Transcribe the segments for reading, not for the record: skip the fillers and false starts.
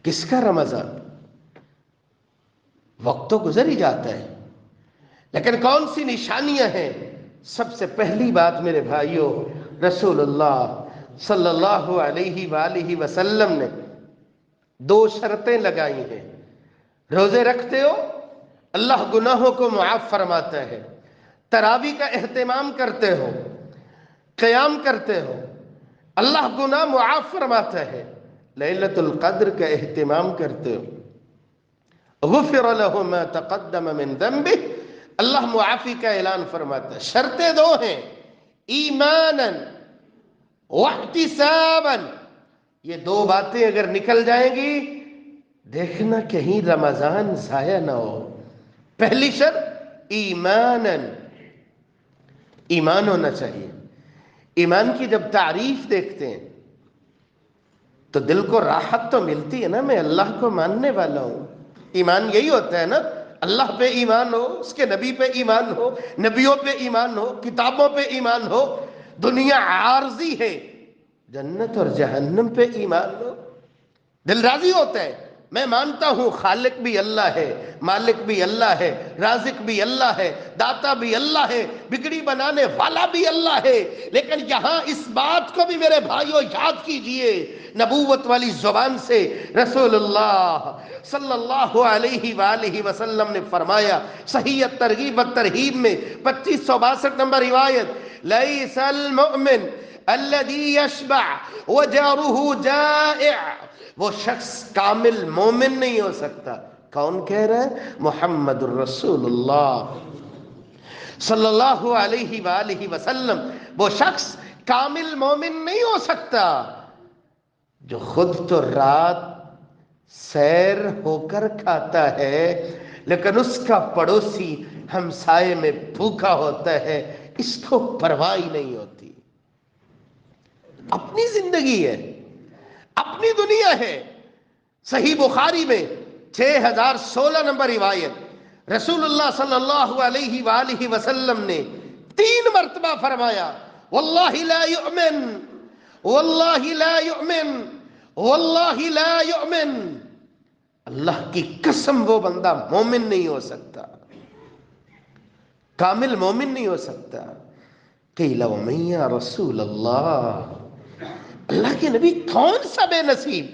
کس کا رمضان؟ وقت تو گزر ہی جاتا ہے، لیکن کون سی نشانیاں ہیں؟ سب سے پہلی بات میرے بھائیوں، رسول اللہ صلی اللہ علیہ وآلہ وسلم نے دو شرطیں لگائی ہیں۔ روزے رکھتے ہو، اللہ گناہوں کو معاف فرماتا ہے۔ تراویح کا اہتمام کرتے ہو، قیام کرتے ہو، اللہ گناہ معاف فرماتا ہے۔ لیلۃ القدر کا اہتمام کرتے ہو، غفر له ما تقدم من ذنبه، اللہ معافی کا اعلان فرماتا ہے۔ شرطیں دو ہیں، ایمانا واحتسابا، یہ دو باتیں اگر نکل جائیں گی، دیکھنا کہیں رمضان ضائع نہ ہو۔ پہلی شرط ایمانا، ایمان ہونا چاہیے۔ ایمان کی جب تعریف دیکھتے ہیں تو دل کو راحت تو ملتی ہے نا، میں اللہ کو ماننے والا ہوں۔ ایمان یہی ہوتا ہے نا، اللہ پہ ایمان ہو، اس کے نبی پہ ایمان ہو، نبیوں پہ ایمان ہو، کتابوں پہ ایمان ہو۔ دنیا عارضی ہے، جنت اور جہنم پہ ایمان ہو، دل راضی ہوتا ہے۔ میں مانتا ہوں خالق بھی اللہ ہے، مالک بھی اللہ ہے، رازق بھی اللہ ہے، داتا بھی اللہ ہے، بگڑی بنانے والا بھی اللہ ہے۔ لیکن یہاں اس بات کو بھی میرے بھائیوں یاد کیجئے، نبوت والی زبان سے رسول اللہ صلی اللہ علیہ وآلہ وسلم نے فرمایا، صحیح ترغیب و ترہیب میں 2562 نمبر روایت، لیس المؤمن الذي یشبع وجارہ جائع، وہ شخص کامل مومن نہیں ہو سکتا۔ کون کہہ رہا ہے؟ محمد الرسول اللہ صلی اللہ علیہ وآلہ وسلم۔ وہ شخص کامل مومن نہیں ہو سکتا جو خود تو رات سیر ہو کر کھاتا ہے، لیکن اس کا پڑوسی ہمسائے میں بھوکا ہوتا ہے، اس کو پرواہ ہی نہیں ہوتی۔ اپنی زندگی ہے، اپنی دنیا ہے۔ صحیح بخاری میں 6016 نمبر روایت، رسول اللہ صلی اللہ علیہ وآلہ وسلم نے 3 مرتبہ فرمایا، واللہ لا یؤمن، واللہ لا یؤمن، واللہ لا یؤمن، اللہ کی قسم وہ بندہ مومن نہیں ہو سکتا، کامل مومن نہیں ہو سکتا۔ قیل ومن یا رسول اللہ، اللہ کے نبی کون سا بے نصیب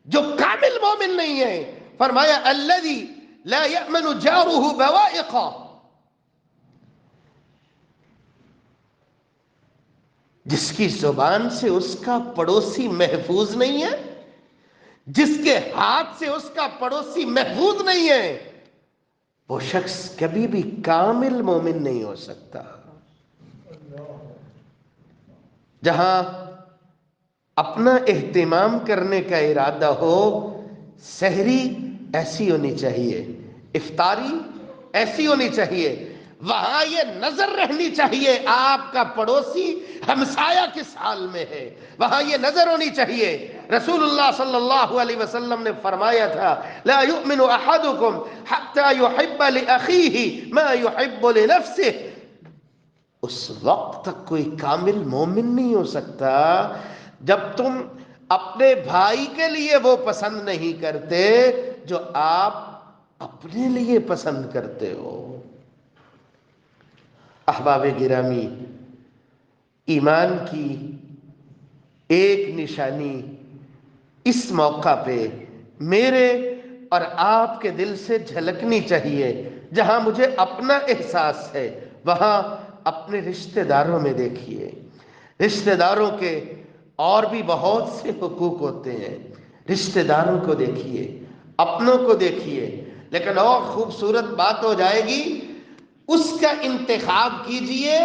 جو کامل مومن نہیں ہے؟ فرمایا الذی لا یأمن جارہ بوائقہ، جس کی زبان سے اس کا پڑوسی محفوظ نہیں ہے، جس کے ہاتھ سے اس کا پڑوسی محفوظ نہیں ہے، وہ شخص کبھی بھی کامل مومن نہیں ہو سکتا۔ جہاں اپنا اہتمام کرنے کا ارادہ ہو، سحری ایسی ہونی چاہیے، افطاری ایسی ہونی چاہیے، وہاں یہ نظر رہنی چاہیے آپ کا پڑوسی ہمسایہ کس حال میں ہے، وہاں یہ نظر ہونی چاہیے۔ رسول اللہ صلی اللہ علیہ وسلم نے فرمایا تھا، لا یؤمن احدکم حتی یحب لأخیہ ما یحب لنفسہ، اس وقت تک کوئی کامل مومن نہیں ہو سکتا جب تم اپنے بھائی کے لیے وہ پسند نہیں کرتے جو آپ اپنے لیے پسند کرتے ہو۔ احباب گرامی، ایمان کی ایک نشانی اس موقع پہ میرے اور آپ کے دل سے جھلکنی چاہیے۔ جہاں مجھے اپنا احساس ہے، وہاں اپنے رشتہ داروں میں دیکھیے۔ رشتہ داروں کے اور بھی بہت سے حقوق ہوتے ہیں، رشتہ داروں کو دیکھیے، اپنوں کو دیکھیے، لیکن اور خوبصورت بات ہو جائے گی، اس کا انتخاب کیجئے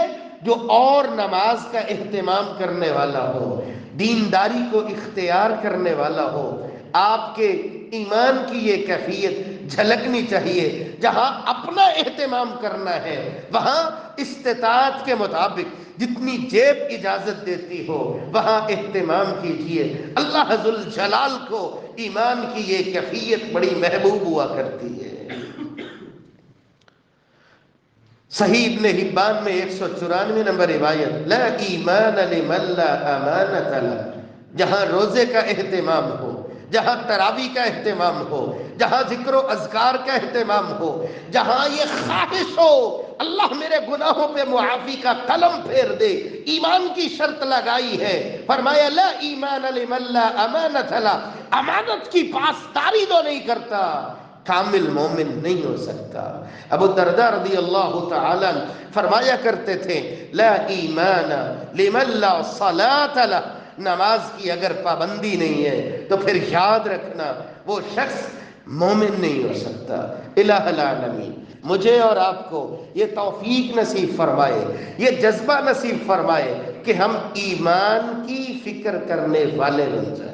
جو اور نماز کا اہتمام کرنے والا ہو، دینداری کو اختیار کرنے والا ہو۔ آپ کے ایمان کی یہ کیفیت جھلکنی چاہیے۔ جہاں اپنا اہتمام کرنا ہے، وہاں استطاعت کے مطابق جتنی جیب اجازت دیتی ہو وہاں اہتمام کیجئے۔ اللہ ذوالجلال کو ایمان کی یہ کیفیت بڑی محبوب ہوا کرتی ہے۔ صحیح ابن حبان میں 194 نمبر روایت، لا ایمان لمن لا امانت له، جہاں روزے کا اہتمام ہو، جہاں تراوی کا اہتمام ہو، جہاں ذکر و اذکار کا اہتمام ہو، جہاں یہ خواہش ہو اللہ میرے گناہوں پہ معافی کا قلم پھیر دے، ایمان کی شرط لگائی ہے، فرمایا لا ایمان لمن لا امانت لا، امانت کی پاسداری جو نہیں کرتا کامل مومن نہیں ہو سکتا۔ ابو الدرداء رضی اللہ تعالیٰ فرمایا کرتے تھے لا ایمان لمن لا صلاة له، نماز کی اگر پابندی نہیں ہے تو پھر یاد رکھنا وہ شخص مومن نہیں ہو سکتا۔ الہ العالمین مجھے اور آپ کو یہ توفیق نصیب فرمائے، یہ جذبہ نصیب فرمائے کہ ہم ایمان کی فکر کرنے والے بن جائیں۔